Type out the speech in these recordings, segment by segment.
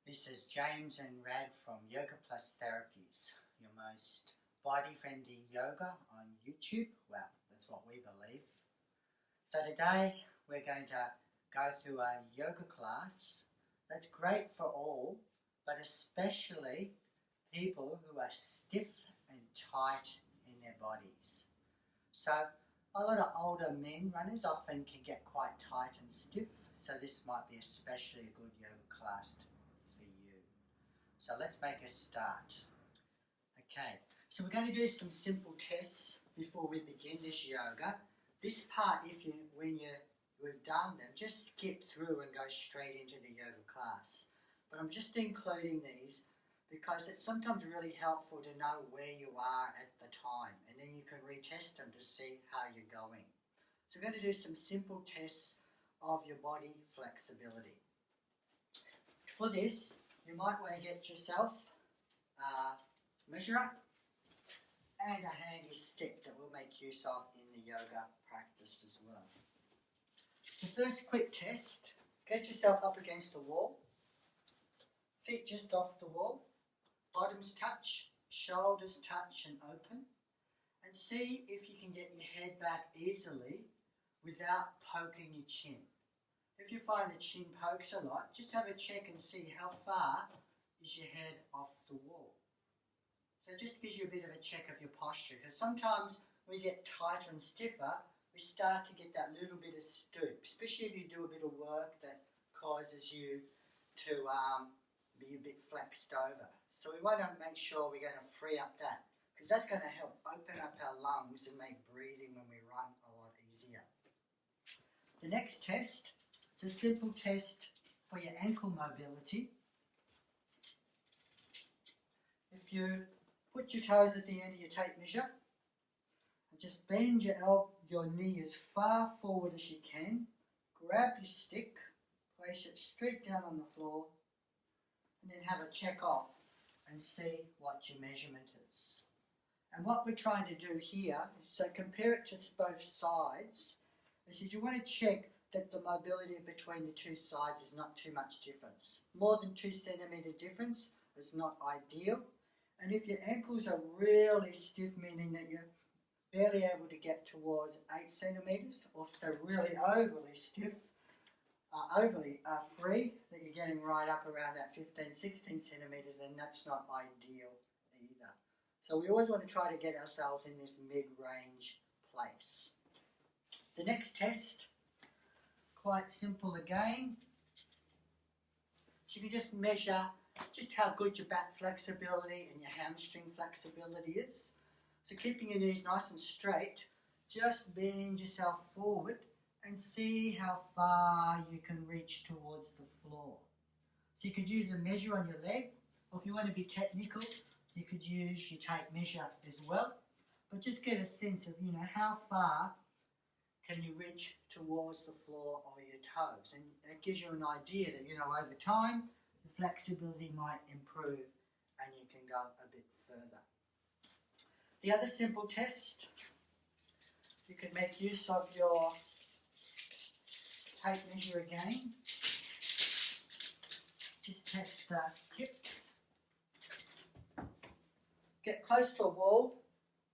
This is James and Rad from Yoga Plus Therapies, your most body-friendly yoga on YouTube. Well, that's what we believe. So today we're going to go through a yoga class that's great for all, but especially people who are stiff and tight in their bodies. So a lot of older men runners often can get quite tight and stiff, so this might be especially a good yoga class for you. So let's make a start. Okay, so we're going to do some simple tests before we begin this yoga. This part, when we've done them, just skip through and go straight into the yoga class. But I'm just including these because it's sometimes really helpful to know where you are at the time, and then you can retest them to see how you're going. So we're going to do some simple tests of your body flexibility. For this, you might want to get yourself a measurer and a handy stick that we'll make use of in the yoga practice as well. The first quick test, get yourself up against the wall, feet just off the wall, bottoms touch, shoulders touch and open, and see if you can get your head back easily without poking your chin. If you find the chin pokes a lot, just have a check and see how far is your head off the wall. So it just gives you a bit of a check of your posture, because sometimes when you get tighter and stiffer, we start to get that little bit of stoop, especially if you do a bit of work that causes you to be a bit flexed over. So we want to make sure we're going to free up that, because that's going to help open up our lungs and make breathing when we run a lot easier. The next test is a simple test for your ankle mobility. If you put your toes at the end of your tape measure and just bend your knee as far forward as you can, grab your stick, place it straight down on the floor, and then have a check off and see what your measurement is. And what we're trying to do here, so compare it to both sides, is you want to check that the mobility between the two sides is not too much difference. More than 2 centimetre difference is not ideal. And if your ankles are really stiff, meaning that you're barely able to get towards 8 centimetres, or if they're really overly stiff, overly free, that you're getting right up around that 15, 16 centimetres, then that's not ideal either. So we always want to try to get ourselves in this mid-range place. The next test, quite simple again. So you can just measure just how good your back flexibility and your hamstring flexibility is. So keeping your knees nice and straight, just bend yourself forward and see how far you can reach towards the floor. So you could use a measure on your leg, or if you want to be technical, you could use your tape measure as well. But just get a sense of, how far can you reach towards the floor or your toes. And it gives you an idea that, over time, the flexibility might improve and you can go a bit further. The other simple test, you can make use of your tape measure again. Just test the hips. Get close to a wall,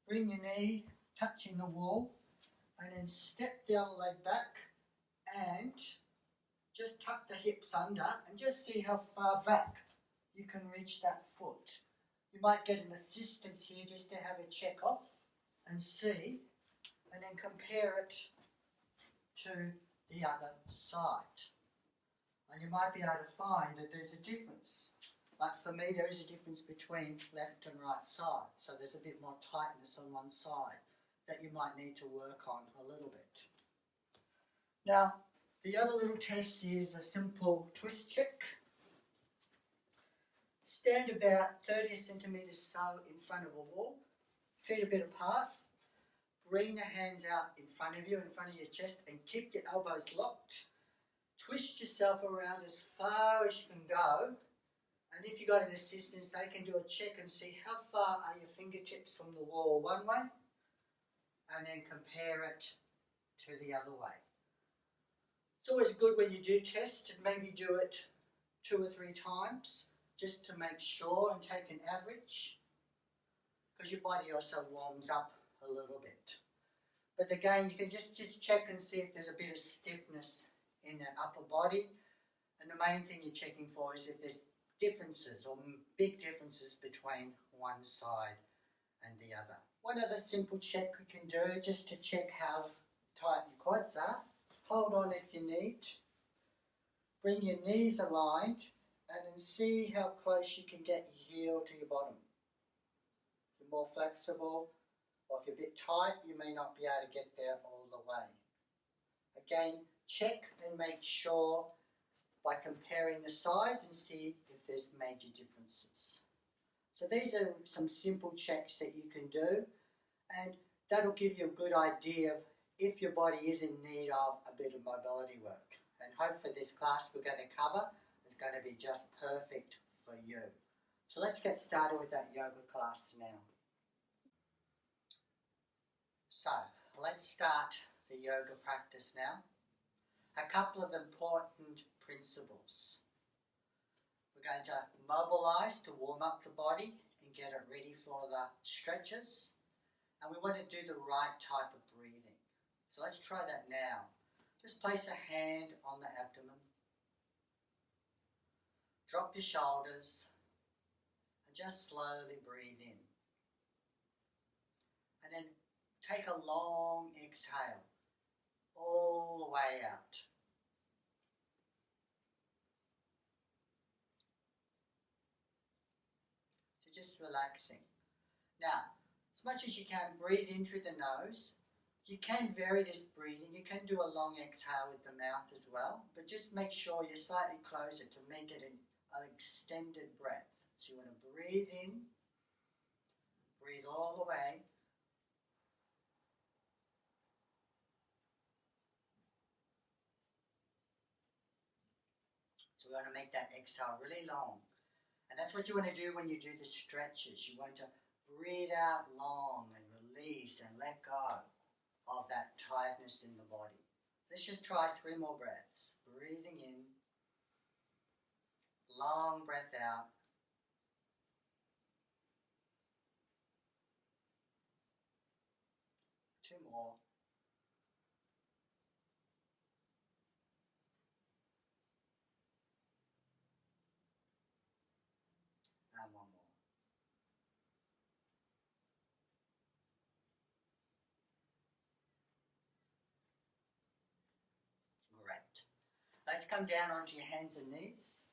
bring your knee touching the wall, and then step down the leg back and just tuck the hips under and just see how far back you can reach that foot. You might get an assistance here just to have a check off and see, and then compare it to the other side. And you might be able to find that there's a difference. Like for me, there is a difference between left and right side. So there's a bit more tightness on one side that you might need to work on a little bit. Now, the other little test is a simple twist check. Stand about 30 centimetres so in front of a wall, feet a bit apart, bring the hands out in front of you, in front of your chest, and keep your elbows locked. Twist yourself around as far as you can go, and if you've got an assistance, they can do a check and see how far are your fingertips from the wall one way, and then compare it to the other way. It's always good when you do test to maybe do it 2 or 3 times just to make sure and take an average, because your body also warms up a little bit. But again, you can just check and see if there's a bit of stiffness in that upper body, and the main thing you're checking for is if there's differences or big differences between one side and the other. One other simple check we can do just to check how tight your quads are. Hold on if you need. Bring your knees aligned and then see how close you can get your heel to your bottom. If you're more flexible, or if you're a bit tight, you may not be able to get there all the way. Again, check and make sure by comparing the sides and see if there's major differences. So these are some simple checks that you can do, and that'll give you a good idea of if your body is in need of a bit of mobility work. And hopefully this class we're going to cover is going to be just perfect for you. So let's get started with that yoga class now. So let's start the yoga practice now. A couple of important principles. We're going to mobilise to warm up the body and get it ready for the stretches. And we want to do the right type of breathing. So let's try that now. Just place a hand on the abdomen. Drop your shoulders and just slowly breathe in. And then take a long exhale all the way out. So just relaxing. Now, as much as you can, breathe in through the nose. You can vary this breathing. You can do a long exhale with the mouth as well, but just make sure you're slightly closer to make it an extended breath. So you want to breathe in, breathe all the way. So we want to make that exhale really long. And that's what you want to do when you do the stretches. You want to breathe out long and release and let go of that tiredness in the body. Let's just try 3 more breaths. Breathing in, long breath out. Two more. And one more. Great. Let's come down onto your hands and knees.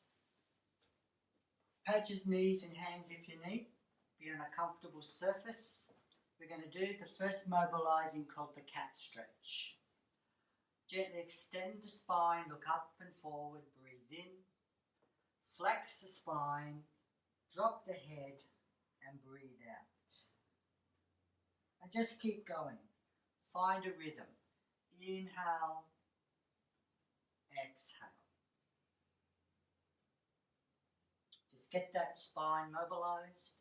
Patches, knees and hands if you need. Be on a comfortable surface. We're going to do the first mobilising called the cat stretch. Gently extend the spine, look up and forward, breathe in. Flex the spine, drop the head and breathe out. And just keep going. Find a rhythm. Inhale, exhale. Just get that spine mobilised.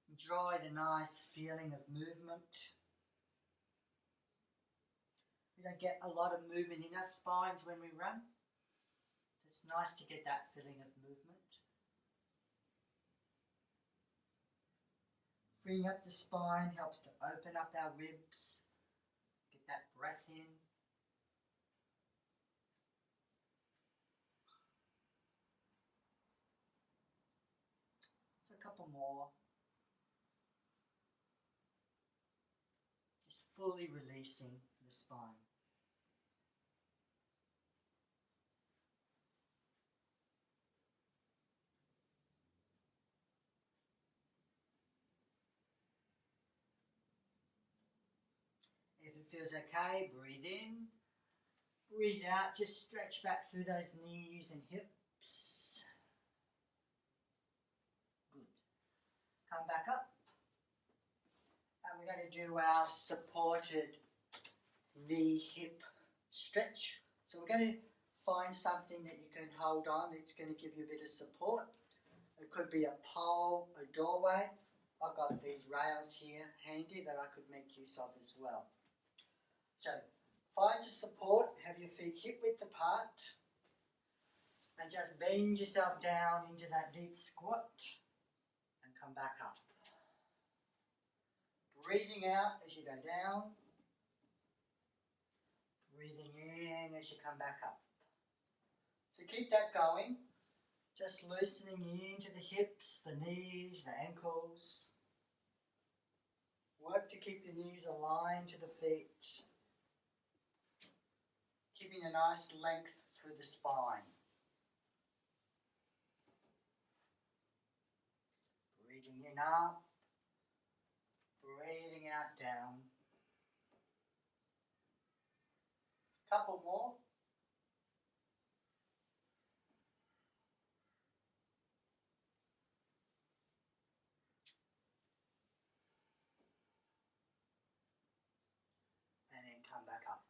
Enjoy the nice feeling of movement. We don't get a lot of movement in our spines when we run. It's nice to get that feeling of movement. Freeing up the spine helps to open up our ribs. Get that breath in. So a couple more. Just fully releasing the spine. If it feels okay, breathe in. Breathe out, just stretch back through those knees and hips. Good. Come back up. And we're going to do our supported knee hip stretch. So we're going to find something that you can hold on. It's going to give you a bit of support. It could be a pole, a doorway. I've got these rails here handy that I could make use of as well. So find your support, have your feet hip width apart. And just bend yourself down into that deep squat and come back up. Breathing out as you go down. Breathing in as you come back up. So keep that going. Just loosening into the hips, the knees, the ankles. Work to keep your knees aligned to the feet. Keeping a nice length through the spine. Breathing in up. Breathing out down. Couple more. And then come back up.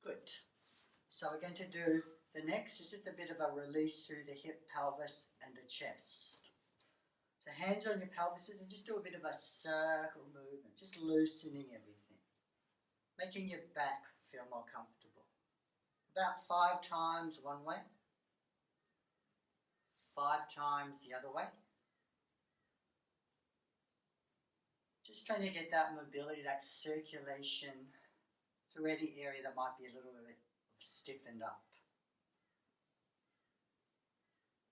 Good. So we're going to do the next is just a bit of a release through the hip, pelvis and the chest. So hands on your pelvises and just do a bit of a circle movement, just loosening everything. Making your back feel more comfortable. About 5 times one way. 5 times the other way. Just trying to get that mobility, that circulation through any area that might be a little bit stiffened up.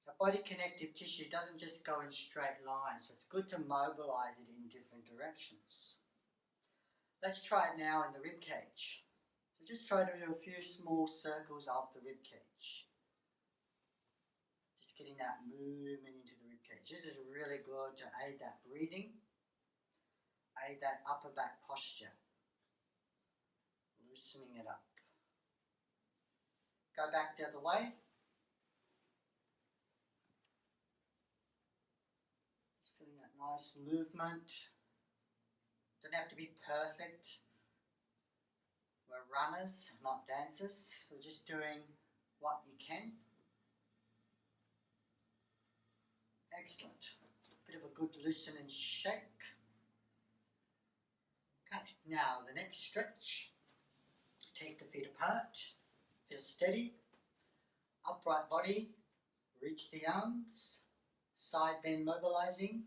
The body connective tissue doesn't just go in straight lines, so it's good to mobilise it in different directions. Let's try it now in the rib cage. So just try to do a few small circles off the rib cage. Just getting that movement into the rib cage. This is really good to aid that breathing, aid that upper back posture. Loosening it up. Go back the other way. Just feeling that nice movement. Don't have to be perfect. We're runners, not dancers. So just doing what you can. Excellent. Bit of a good loosen and shake. Okay, now the next stretch. Take the feet apart. Feel steady. Upright body. Reach the arms. Side bend mobilizing.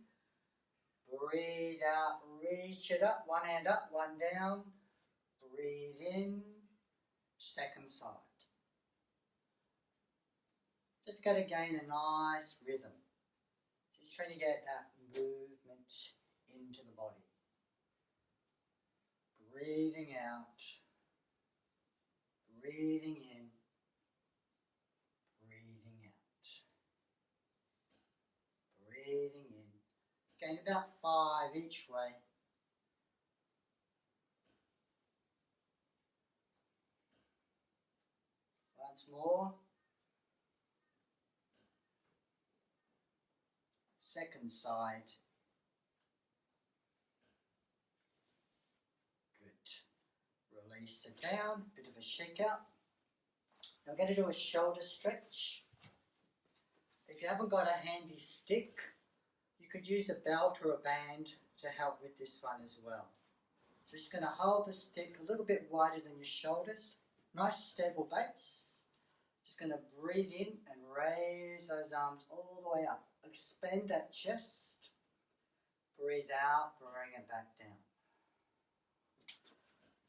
Breathe out. Reach it up. One hand up, one down. Breathe in. Second side. Just got to gain a nice rhythm. Just trying to get that movement into the body. Breathing out. Breathing in, breathing out, breathing in. Gain about 5 each way. Once more. Second side. Release it down, bit of a shake out. Now we're going to do a shoulder stretch. If you haven't got a handy stick, you could use a belt or a band to help with this one as well. So just going to hold the stick a little bit wider than your shoulders. Nice stable base. Just going to breathe in and raise those arms all the way up. Expand that chest. Breathe out, bring it back down.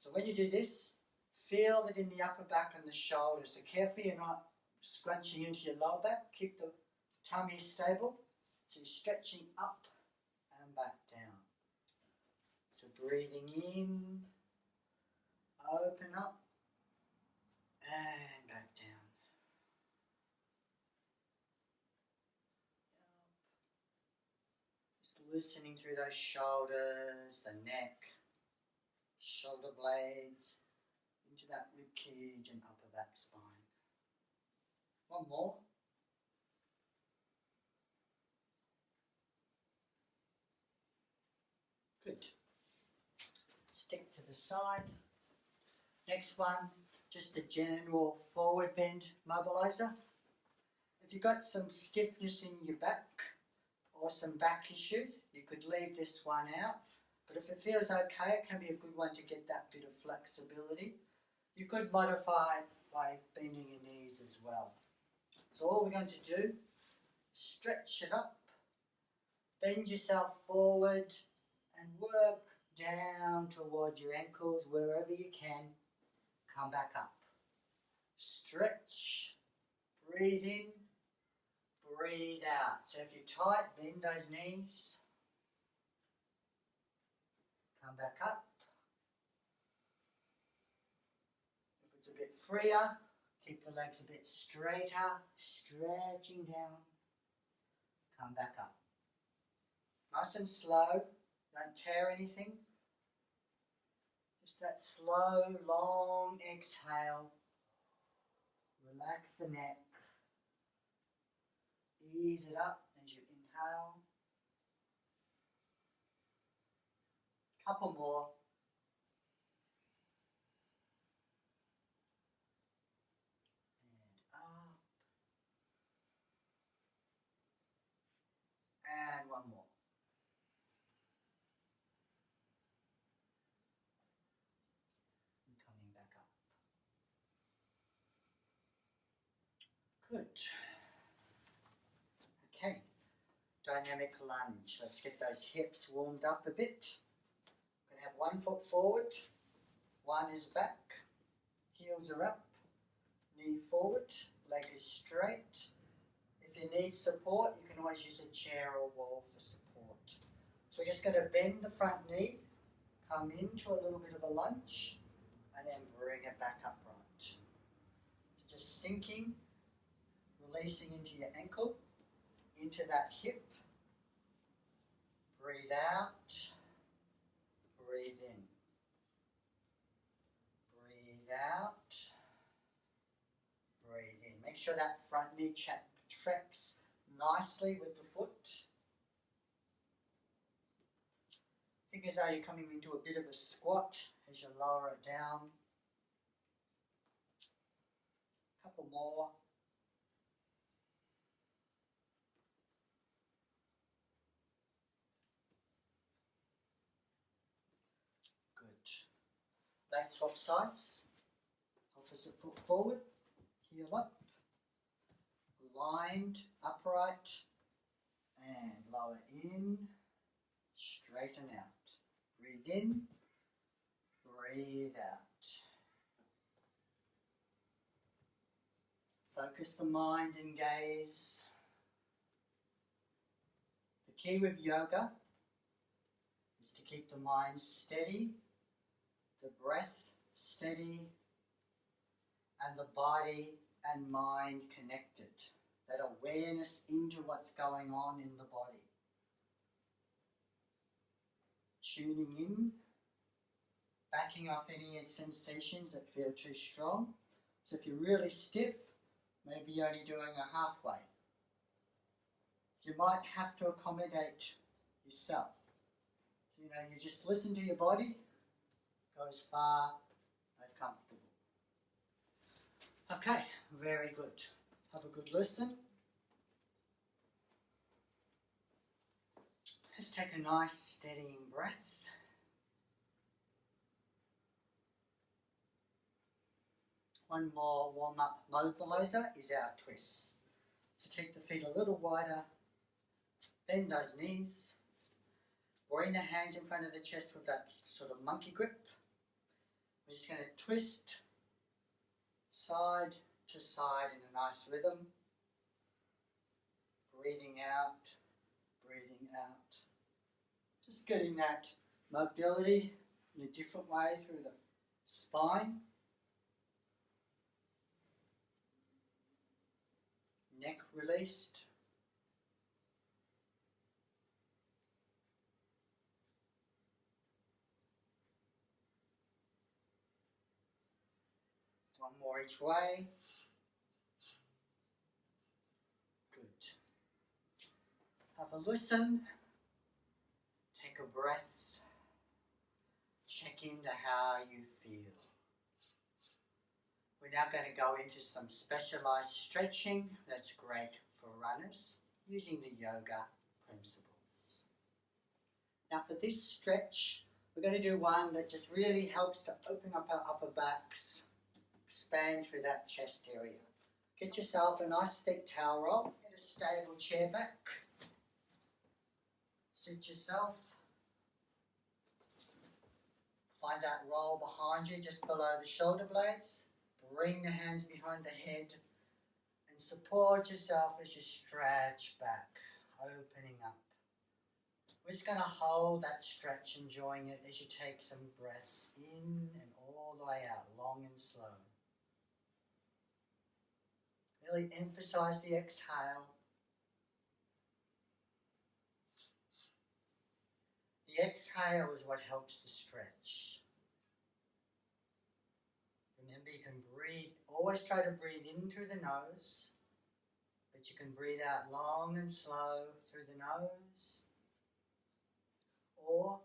So when you do this, feel it in the upper back and the shoulders. So carefully you're not scrunching into your lower back. Keep the tummy stable. So you're stretching up and back down. So breathing in, open up and back down. Just loosening through those shoulders, the neck, shoulder blades, into that rib cage and upper back spine. One more. Good. Stick to the side. Next one, just a general forward bend mobilizer. If you've got some stiffness in your back or some back issues, you could leave this one out. But if it feels okay, it can be a good one to get that bit of flexibility. You could modify it by bending your knees as well. So all we're going to do, stretch it up, bend yourself forward and work down towards your ankles wherever you can. Come back up. Stretch, breathe in, breathe out. So if you're tight, bend those knees. Come back up. If it's a bit freer, keep the legs a bit straighter, stretching down. Come back up. Nice and slow, don't tear anything. Just that slow, long exhale. Relax the neck. Ease it up as you inhale. Couple more. And up. And one more. And coming back up. Good. Okay. Dynamic lunge. Let's get those hips warmed up a bit. We're going to have one foot forward, one is back, heels are up, knee forward, leg is straight. If you need support, you can always use a chair or wall for support. So we're just going to bend the front knee, come into a little bit of a lunge, and then bring it back upright. So just sinking, releasing into your ankle, into that hip. Breathe out, breathe in. Breathe out, breathe in. Make sure that front knee tracks nicely with the foot. Think as though you're coming into a bit of a squat as you lower it down. A couple more. Good. Let's swap sides. Opposite foot forward, heel up, aligned, upright, and lower in, straighten out. Breathe in, breathe out. Focus the mind and gaze. The key with yoga is to keep the mind steady, the breath steady, and the body and mind connected. That awareness into what's going on in the body. Tuning in, backing off any sensations that feel too strong. So if you're really stiff, maybe you're only doing a halfway. You might have to accommodate yourself. You know, you just listen to your body, go as far as comfortable. Okay, very good. Have a good listen. Let's take a nice steadying breath. One more warm-up mobiliser is our twist. So take the feet a little wider, bend those knees, bring the hands in front of the chest with that sort of monkey grip. We're just going to twist side to side in a nice rhythm. Breathing out, breathing out. Just getting that mobility in a different way through the spine. Neck released. One more each way. Good. Have a listen. Take a breath. Check into how you feel. We're now going to go into some specialized stretching that's great for runners using the yoga principles. Now for this stretch, we're going to do one that just really helps to open up our upper backs expand through that chest area. Get yourself a nice thick towel roll. Get a stable chair back. Sit yourself. Find that roll behind you, just below the shoulder blades. Bring the hands behind the head and support yourself as you stretch back, opening up. We're just going to hold that stretch, enjoying it as you take some breaths in and all the way out, long and slow. Really emphasize the exhale. The exhale is what helps the stretch. Remember, you can breathe, always try to breathe in through the nose, but you can breathe out long and slow through the nose. Or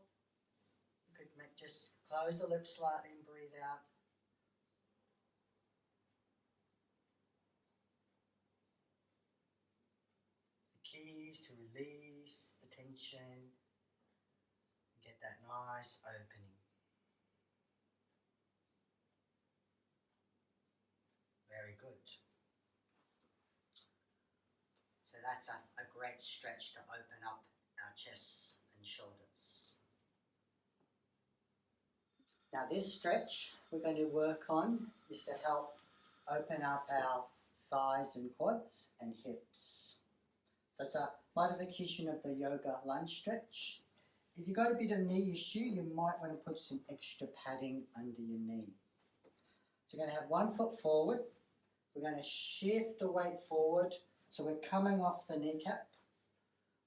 you could just close the lips slightly and breathe out. The key is to release the tension and get that nice opening. Very good. So that's a great stretch to open up our chests and shoulders. Now this stretch we're going to work on is to help open up our thighs and quads and hips. So it's a modification of the yoga lunge stretch. If you've got a bit of knee issue, you might want to put some extra padding under your knee. So you're going to have one foot forward. We're going to shift the weight forward so we're coming off the kneecap.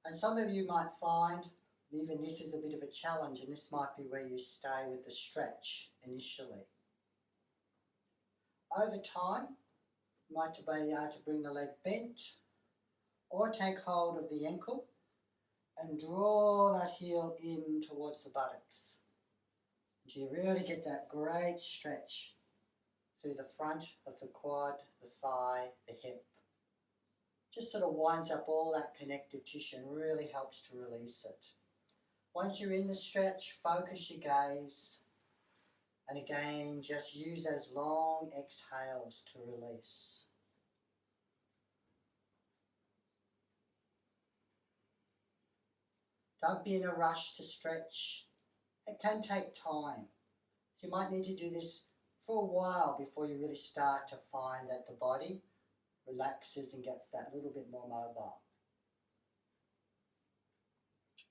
And some of you might find even this is a bit of a challenge, and this might be where you stay with the stretch initially. Over time, you might be able to bring the leg bent or take hold of the ankle and draw that heel in towards the buttocks. Until you really get that great stretch through the front of the quad, the thigh, the hip. Just sort of winds up all that connective tissue and really helps to release it. Once you're in the stretch, focus your gaze. And again, just use those long exhales to release. Don't be in a rush to stretch. It can take time. So you might need to do this for a while before you really start to find that the body relaxes and gets that little bit more mobile.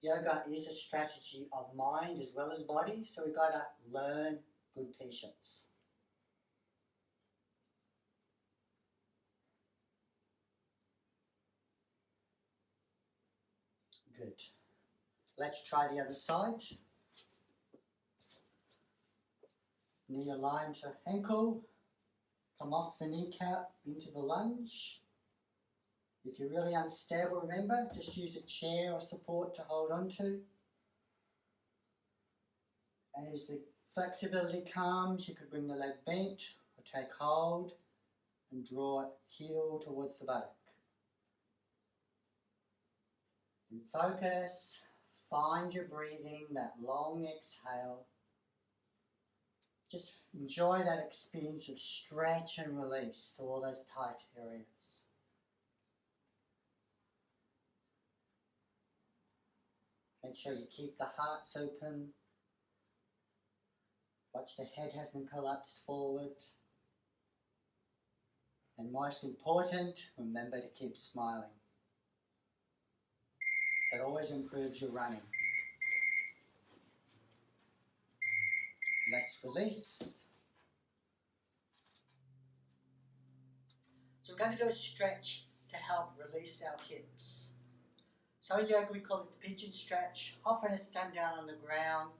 Yoga is a strategy of mind as well as body, so we've got to learn good patience. Good. Let's try the other side. Knee aligned to ankle. Come off the kneecap into the lunge. If you're really unstable, remember, just use a chair or support to hold on to. As the flexibility comes, you could bring the leg bent or take hold and draw it heel towards the buttock. And focus, find your breathing, that long exhale. Just enjoy that experience of stretch and release to all those tight areas. Make sure you keep the hearts open. Watch the head hasn't collapsed forward. And most important, remember to keep smiling. That always improves your running. Let's release. So we're going to do a stretch to help release our hips. So in yoga we call it the pigeon stretch. Often it's done down on the ground,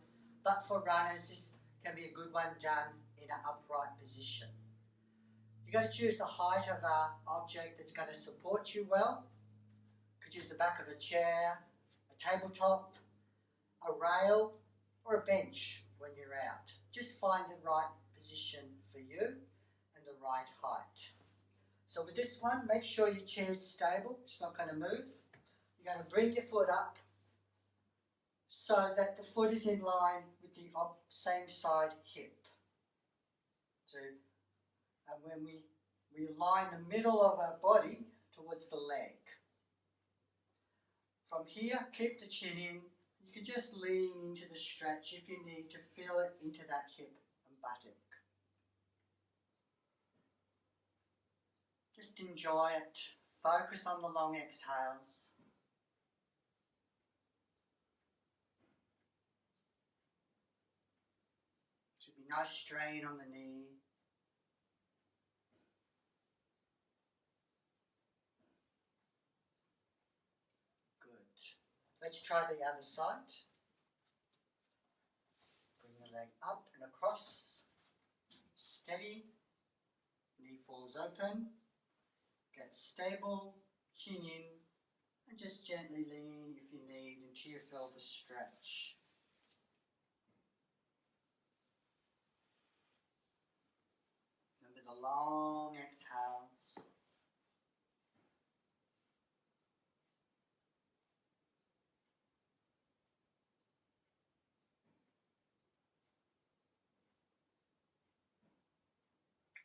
but for runners this can be a good one done in an upright position. You've got to choose the height of an object that's going to support you well. You could use the back of a chair, a tabletop, a rail, or a bench when you're out. Just find the right position for you and the right height. So with this one, make sure your chair's stable, it's not going to move. You're going to bring your foot up so that the foot is in line with the same side hip. So And when we align the middle of our body towards the leg. From here, keep the chin in. You can just lean into the stretch if you need to feel it into that hip and buttock. Just enjoy it. Focus on the long exhales. Should be nice strain on the knee. Let's try the other side. Bring the leg up and across. Steady. Knee falls open. Get stable. Chin in. And just gently lean if you need until you feel the stretch. Remember the long exhales.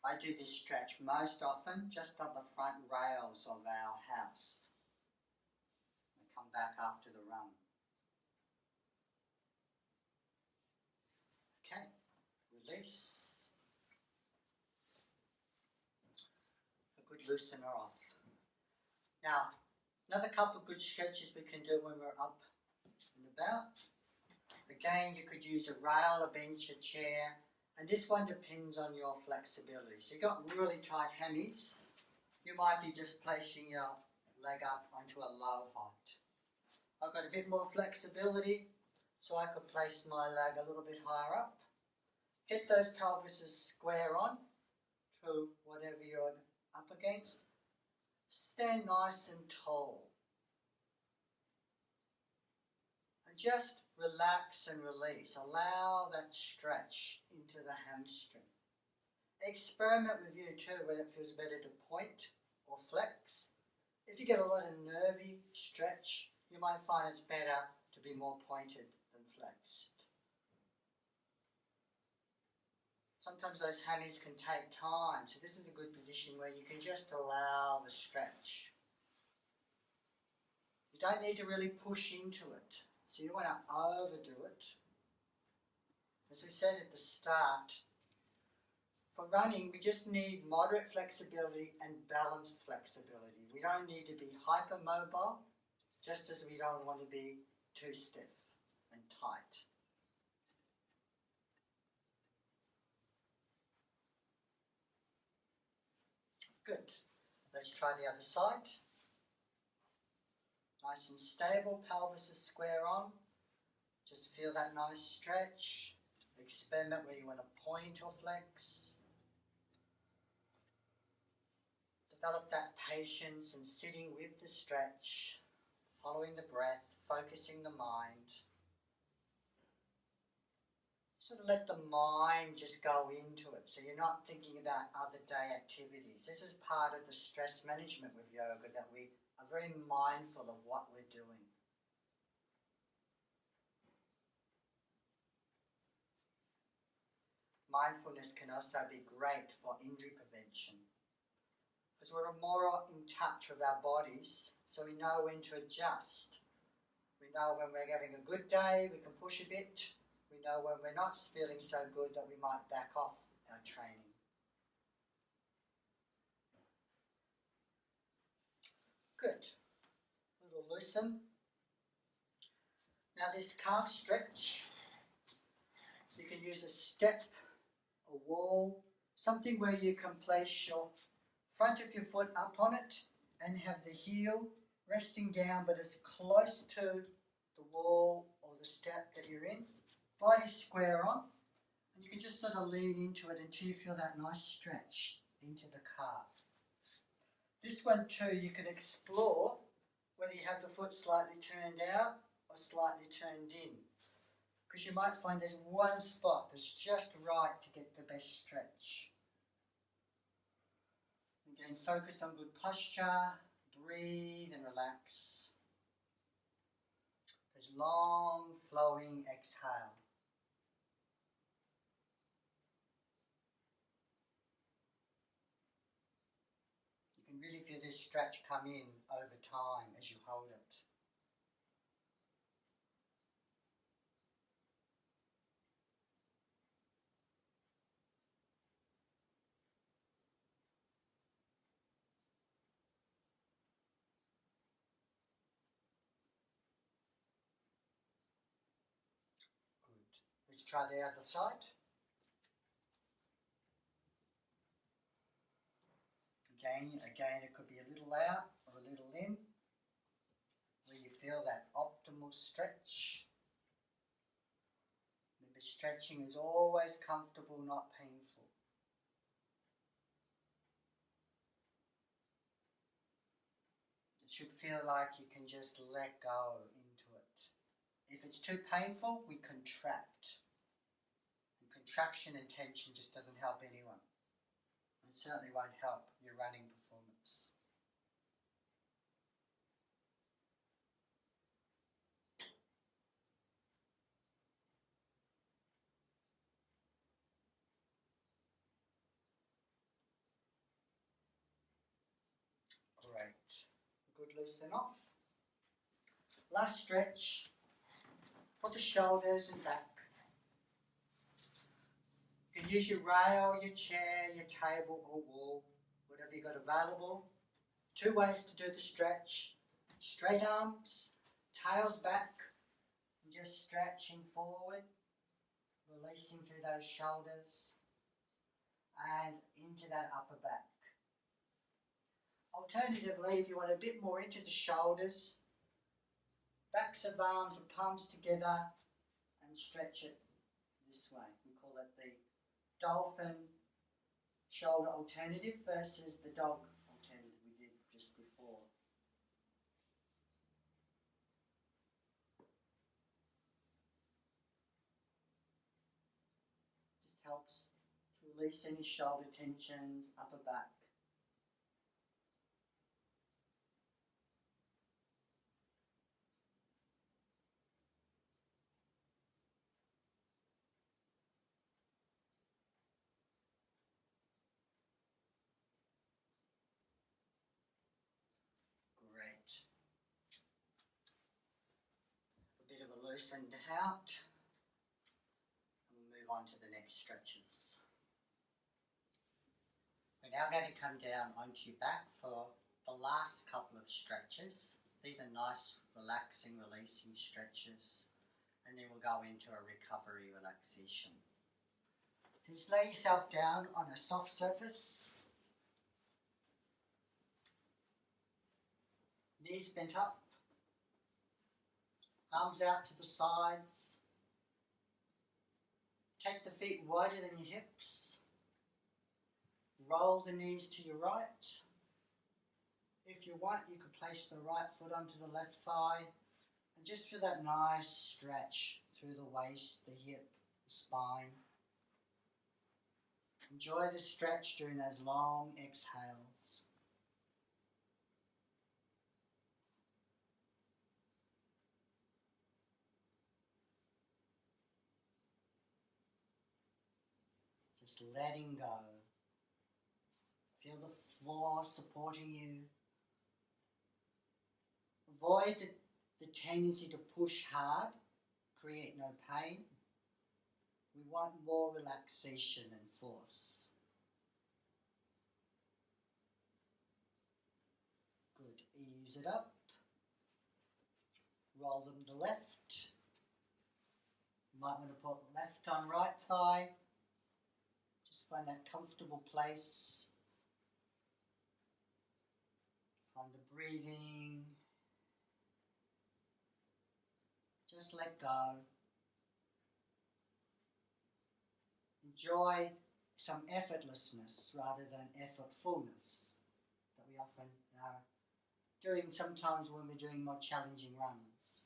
I do this stretch most often just on the front rails of our house. I come back after the run. Okay, release. A good loosener off. Now, another couple of good stretches we can do when we're up and about. Again, you could use a rail, a bench, a chair. And this one depends on your flexibility. So you've got really tight hammies, you might be just placing your leg up onto a low height. I've got a bit more flexibility, so I could place my leg a little bit higher up. Get those pelvises square on to whatever you're up against. Stand nice and tall. And just relax and release. Allow that stretch into the hamstring. Experiment with you too, whether it feels better to point or flex. If you get a lot of nervy stretch, you might find it's better to be more pointed than flexed. Sometimes those hammies can take time, so this is a good position where you can just allow the stretch. You don't need to really push into it. So you don't want to overdo it. As we said at the start, for running we just need moderate flexibility and balanced flexibility. We don't need to be hypermobile, just as we don't want to be too stiff and tight. Good. Let's try the other side. Nice and stable, pelvis is square on. Just feel that nice stretch. Experiment where you want to point or flex. Develop that patience and sitting with the stretch, following the breath, focusing the mind. Sort of let the mind just go into it, so you're not thinking about other day activities. This is part of the stress management with yoga, that we are very mindful of what we're doing. Mindfulness can also be great for injury prevention, because we're more in touch with our bodies, so we know when to adjust. We know when we're having a good day, we can push a bit. We know when we're not feeling so good that we might back off our training. Good. A little loosen. Now this calf stretch, you can use a step, a wall, something where you can place your front of your foot up on it and have the heel resting down but as close to the wall or the step that you're in. Body square on, and you can just sort of lean into it until you feel that nice stretch into the calf. This one too, you can explore whether you have the foot slightly turned out or slightly turned in, because you might find there's one spot that's just right to get the best stretch. Again, focus on good posture, breathe and relax. There's long flowing exhale. feel this stretch come in over time as you hold it. Good. Let's try the other side. Again, it could be a little out or a little in, where you feel that optimal stretch. Remember, stretching is always comfortable, not painful. It should feel like you can just let go into it. If it's too painful, we contract. And contraction and tension just doesn't help anyone. And certainly won't help your running performance. Great. Good loosen off. Last stretch for the shoulders and back. You can use your rail, your chair, your table or wall, whatever you've got available. 2 ways to do the stretch. Straight arms, tails back, and just stretching forward, releasing through those shoulders and into that upper back. Alternatively, if you want a bit more into the shoulders, backs of arms or palms together and stretch it this way. We call it the dolphin shoulder alternative versus the dog alternative we did just before. Just helps to release any shoulder tensions, upper back. Great. A bit of a loosened out. And we'll move on to the next stretches. We're now going to come down onto your back for the last couple of stretches. These are nice, relaxing, releasing stretches. And then we'll go into a recovery relaxation. Just lay yourself down on a soft surface. Knees bent up. Arms out to the sides. Take the feet wider than your hips. Roll the knees to your right. If you want, you could place the right foot onto the left thigh and just feel that nice stretch through the waist, the hip, the spine. Enjoy the stretch during those long exhales. Just letting go. Feel the floor supporting you. Avoid the tendency to push hard, create no pain. We want more relaxation and force. Good. Ease it up. Roll them to left. You might want to put left on right thigh. Just find that comfortable place. Find the breathing. Just let go. Enjoy some effortlessness rather than effortfulness that we often are doing sometimes when we're doing more challenging runs.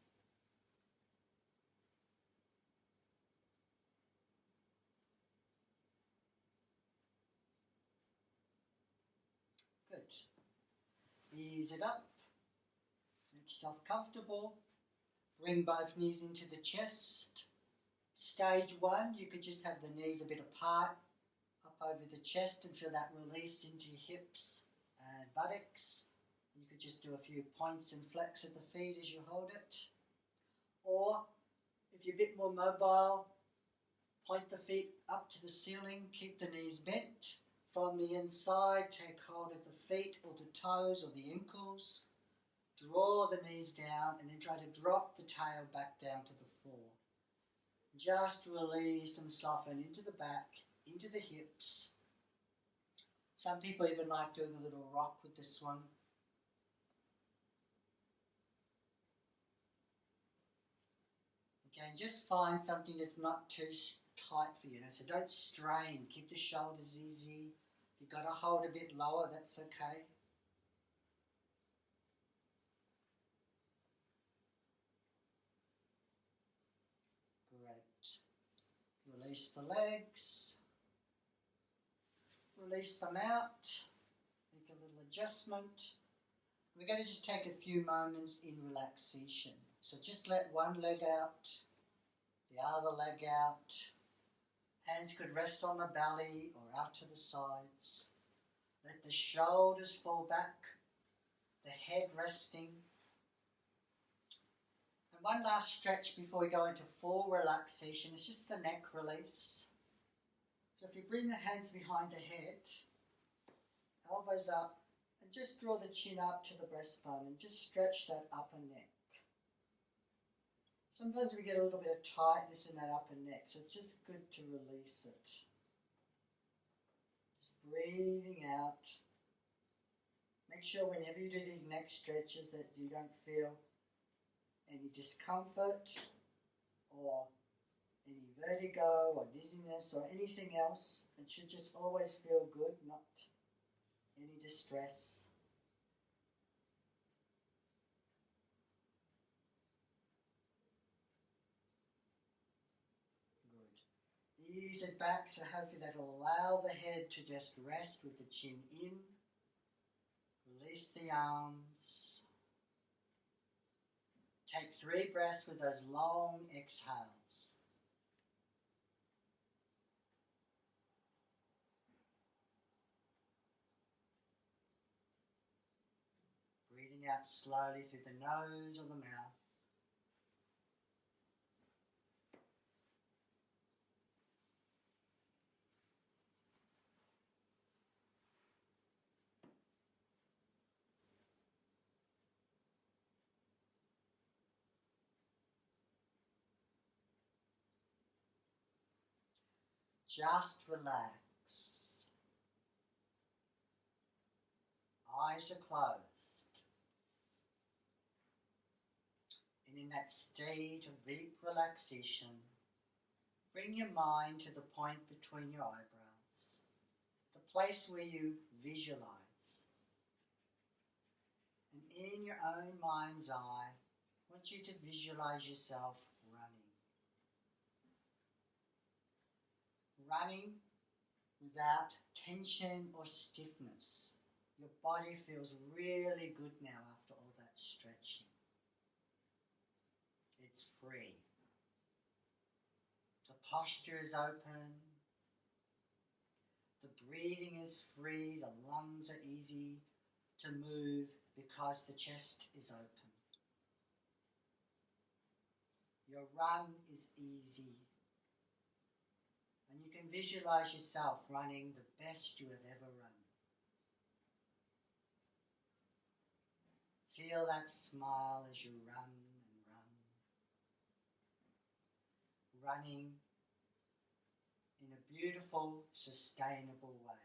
Good. Ease it up. Make yourself comfortable. Bring both knees into the chest. Stage 1, you could just have the knees a bit apart, up over the chest and feel that release into your hips and buttocks. You could just do a few points and flex at the feet as you hold it. Or, if you're a bit more mobile, point the feet up to the ceiling, keep the knees bent. From the inside, take hold of the feet or the toes or the ankles. Draw the knees down and then try to drop the tail back down to the floor. Just release and soften into the back, into the hips. Some people even like doing a little rock with this one. Again, just find something that's not too tight for you. So don't strain. Keep the shoulders easy. If you've got to hold a bit lower, that's okay. Great. Release the legs. Release them out. Make a little adjustment. We're going to just take a few moments in relaxation. So just let one leg out, the other leg out. Hands could rest on the belly or out to the sides. Let the shoulders fall back, the head resting. And one last stretch before we go into full relaxation is just the neck release. So if you bring the hands behind the head, elbows up, and just draw the chin up to the breastbone and just stretch that upper neck. Sometimes we get a little bit of tightness in that upper neck, so it's just good to release it. Just breathing out. Make sure whenever you do these neck stretches that you don't feel any discomfort or any vertigo or dizziness or anything else. It should just always feel good, not any distress. Good. Ease it back, so hopefully that will allow the head to just rest with the chin in. Release the arms. Take 3 breaths with those long exhales. Breathing out slowly through the nose or the mouth. Just relax. Eyes are closed. And in that state of deep relaxation, bring your mind to the point between your eyebrows, the place where you visualize. And in your own mind's eye, I want you to visualize yourself running. Running without tension or stiffness. Your body feels really good now after all that stretching. It's free. The posture is open. The breathing is free. The lungs are easy to move because the chest is open. Your run is easy. And you can visualize yourself running the best you have ever run. Feel that smile as you run and run. Running in a beautiful, sustainable way.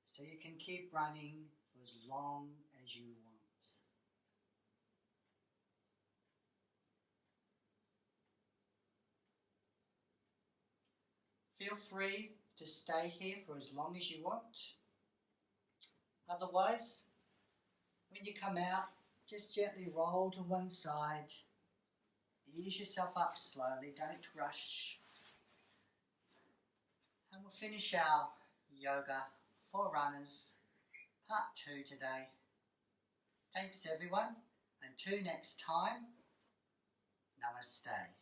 So you can keep running for as long as you want. Feel free to stay here for as long as you want. Otherwise, when you come out, just gently roll to one side. Ease yourself up slowly, don't rush. And we'll finish our yoga for runners, part 2 today. Thanks everyone, until next time, Namaste.